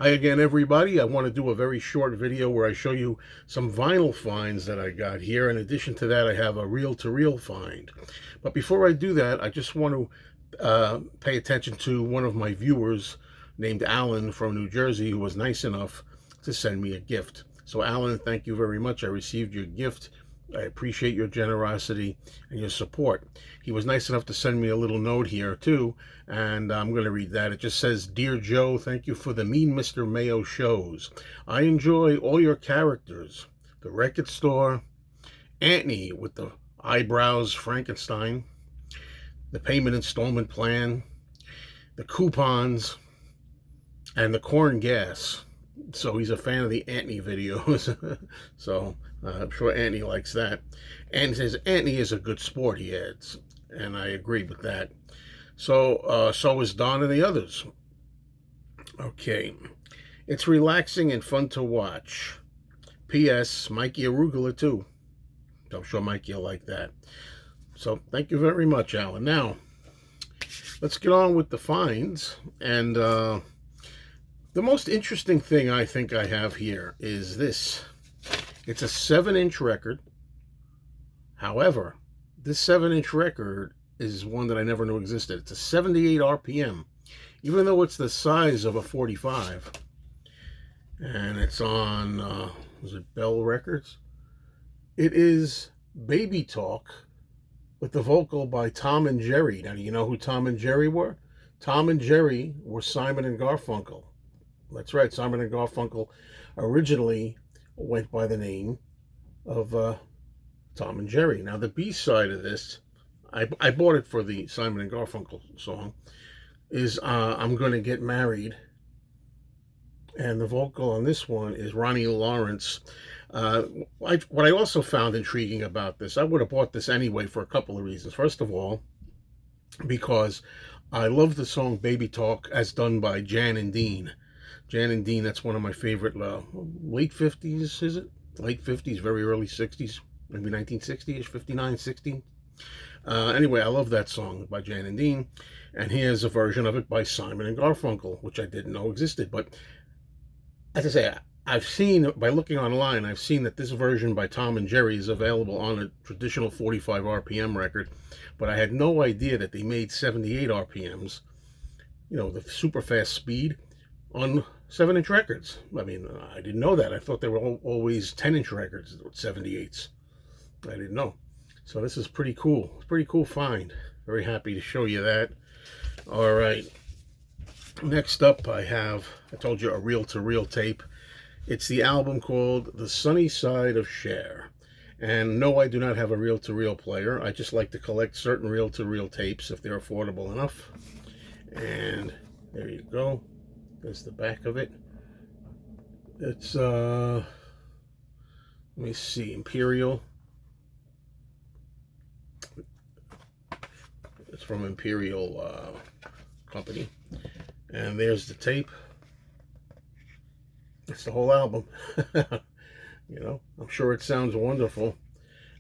Hi again, everybody. I want to do a very short video where I show you some vinyl finds that I got here. In addition to that, I have a reel-to-reel find. But before I do that, I just want to pay attention to one of my viewers named Alan from New Jersey, who was nice enough to send me a gift. So Alan, thank you very much. I received your gift. I appreciate your generosity and your support. He was nice enough to send me a little note here too, and I'm going to read that. It just says, "Dear Joe, thank you for the Mean Mr. Mayo shows. I enjoy all your characters. The record store, Antony with the eyebrows Frankenstein, the payment installment plan, the coupons, and the corn gas." So he's a fan of the Antony videos. So I'm sure Antony likes that. And says Antony is a good sport, he adds. And I agree with that. So is Don and the others. Okay. It's relaxing and fun to watch. P.S. Mikey Arugula too. I'm sure Mikey will like that. So thank you very much, Alan. Now, let's get on with the finds. And the most interesting thing I think I have here is this. It's a 7-inch record. However, this 7-inch record is one that I never knew existed. It's a 78 RPM, even though it's the size of a 45. And it's on, was it Bell Records? It is Baby Talk with the vocal by Tom and Jerry. Now, do you know who Tom and Jerry were? Tom and Jerry were Simon and Garfunkel. That's right, Simon and Garfunkel originally went by the name of Tom and Jerry. Now, the B-side of this, I bought it for the Simon and Garfunkel song, is I'm Gonna Get Married. And the vocal on this one is Ronnie Lawrence. What I also found intriguing about this, I would have bought this anyway for a couple of reasons. First of all, because I love the song Baby Talk as done by Jan and Dean. Jan and Dean, that's one of my favorite, late 50s, is it? Late 50s, very early 60s, maybe 1960-ish, 59, 60. Anyway, I love that song by Jan and Dean, and here's a version of it by Simon and Garfunkel, which I didn't know existed. But as I say, I've seen, by looking online, I've seen that this version by Tom and Jerry is available on a traditional 45 RPM record, but I had no idea that they made 78 RPMs, you know, the super fast speed, on 7-inch records. I mean, I didn't know that. I thought they were always 10-inch records, 78s. I didn't know. So this is pretty cool. It's a pretty cool find. Very happy to show you that. All right. Next up, I told you, a reel-to-reel tape. It's the album called The Sunny Side of Cher. And no, I do not have a reel-to-reel player. I just like to collect certain reel-to-reel tapes if they're affordable enough. And there you go. There's the back of it. It's, let me see, Imperial. It's from Imperial Company. And there's the tape. It's the whole album. You know, I'm sure it sounds wonderful.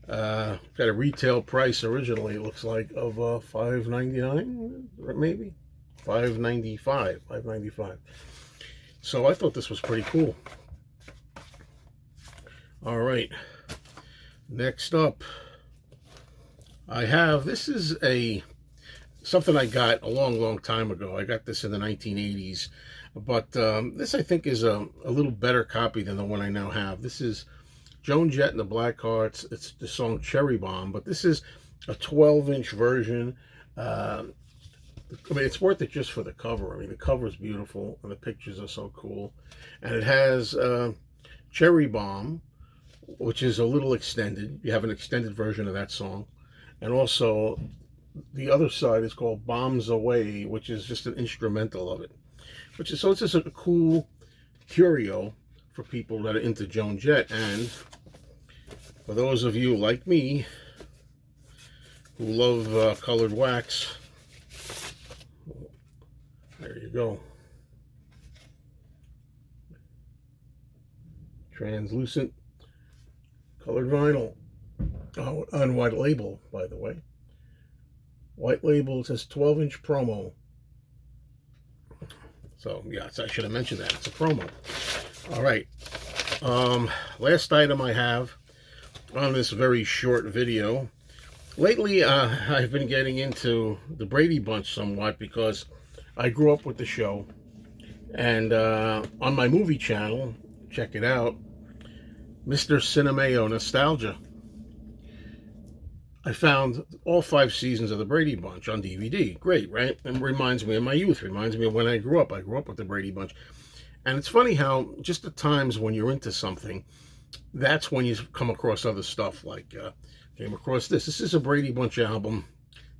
Got a retail price originally, it looks like, of $5.99, maybe? $5.95. So I thought this was pretty cool. All right. Next up, this is something I got a long time ago. I got this in the 1980s, but this I think is a little better copy than the one I now have. This is Joan Jett and the Blackhearts. It's the song Cherry Bomb, but this is a 12-inch version. I mean, it's worth it just for the cover. I mean, the cover is beautiful, and the pictures are so cool. And it has Cherry Bomb, which is a little extended. You have an extended version of that song. And also, the other side is called Bombs Away, which is just an instrumental of it. So it's just a cool curio for people that are into Joan Jett. And for those of you like me who love colored wax, there you go. Translucent colored vinyl. Oh, on white label, by the way. White label says 12-inch promo. So, yeah, I should have mentioned that. It's a promo. All right. Last item I have on this very short video. Lately, I've been getting into the Brady Bunch somewhat because I grew up with the show. And on my movie channel, check it out, Mr. Cinemeo Nostalgia, I found all 5 seasons of the Brady Bunch on DVD. Great, right? And reminds me of my youth, reminds me of when I grew up. I grew up with the Brady Bunch. And it's funny how just at times when you're into something, that's when you come across other stuff. Like, came across this. This is a Brady Bunch album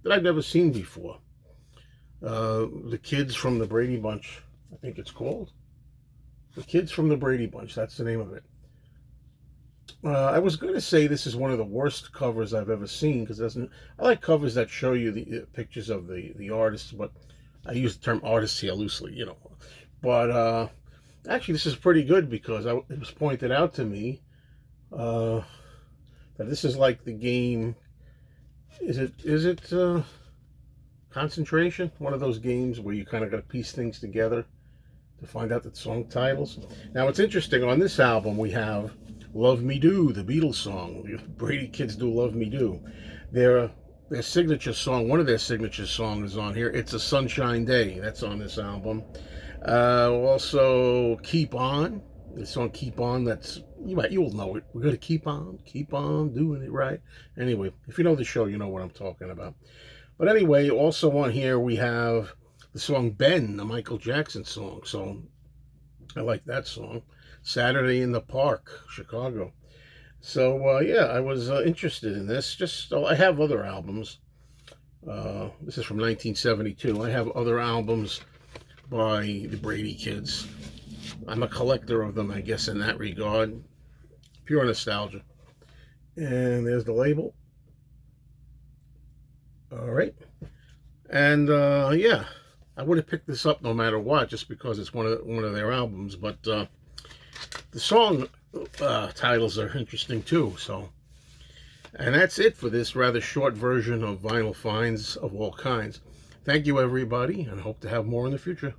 that I've never seen before. The Kids from the Brady Bunch, I think it's called. The Kids from the Brady Bunch, that's the name of it. I was going to say this is one of the worst covers I've ever seen, because I like covers that show you the pictures of the artists, but I use the term artists here loosely, you know. But actually, this is pretty good because it was pointed out to me that this is like the game. Is it Concentration? One of those games where you kind of got to piece things together to find out the song titles. Now, it's interesting. On this album, we have Love Me Do, the Beatles song. The Brady Kids do Love Me Do. Their signature song, one of their signature songs is on here. It's a Sunshine Day. That's on this album. Also, Keep On. The song Keep On, you'll know it. We're going to keep on doing it right. Anyway, if you know the show, you know what I'm talking about. But anyway, also on here we have the song Ben, the Michael Jackson song. So I like that song. Saturday in the Park, Chicago. So yeah, I was interested in this. I have other albums. This is from 1972. I have other albums by the Brady Kids. I'm a collector of them, I guess, in that regard. Pure nostalgia. And there's the label. All right. And yeah, I would have picked this up no matter what, just because it's one of their albums. But the song titles are interesting too. So, and that's it for this rather short version of Vinyl Finds of All Kinds. Thank you, everybody, and hope to have more in the future.